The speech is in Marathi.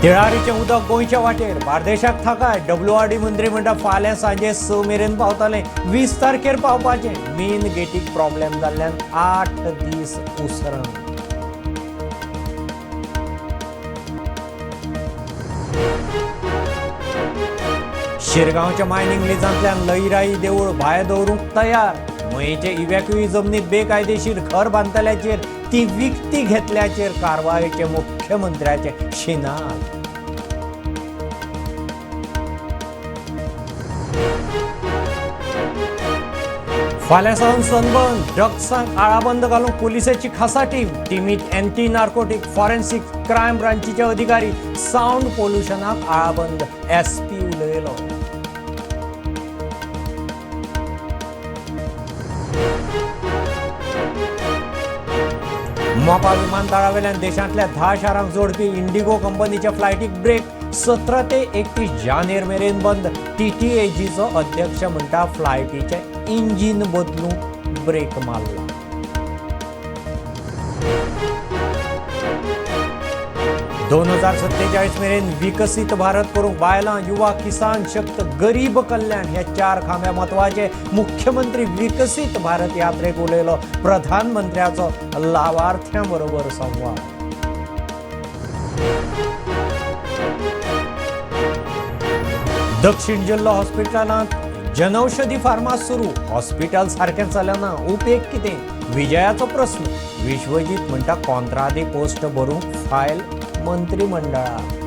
तिळारीचे उदक गोंयच्या वाटेर बार्देशाक थाकाय WRD मंत्रिमंडळ फाल्यां सांजे 6 मेरेन पावतले 20 तारखेर पावपाचे मेन गेटीक प्रॉब्लेम जाल्ल्यान 8 दीस उसरण शिरगांवच्या मायनिंग लिजांतल्यान लईराई देवूळ भायर दवरूंक तयार मयेचे इव्हॅक्युई जमनीत बेकायदेशीर घर बांदतल्याचेर ती विकती घेतल्याचेर कारवायेचे मुख्यमंत्र्याचे शिनाल फाल्यां सावन सनबर्न ड्रग्सांक आळाबंद घालूंक पुलिसाची खासा टीमीत एंटी नार्कोटिक फॉरेन्सिक क्रायम ब्रांचीचे अधिकारी सावंड पोल्युशनाक आळाबंद SP उलयलो मोपा विमानतळावेल्यान देशांतल्या 10 शारांक जोडपी इंडिगो कंपनीच्या फ्लायटीक ब्रेक 17 ते 31 जानेर मेरेन बंद TTAGचो अध्यक्ष म्हणटा फ्लायटीचे इंजिन बदलूंक ब्रेक मारला 2047 मेरेन विकसीत भारत करूंक बायलां युवा किसान शक्त गरीब कल्याण हे 4 खांबे म्हत्वाचे मुख्यमंत्री विकसीत भारत यात्रेक उलयलो प्रधानमंत्र्याचो लाभार्थ्यां बरोबर संवाद दक्षिण जिल्लो हॉस्पिटलांत जनौषधी फार्मास सुरू हॉस्पिटल सारकें चलना उपेग कितें विजयाचो प्रश्न विश्वजीत म्हणटा कोंत्रादी पोस्ट भरूंक फायल मंत्रिमंडळाक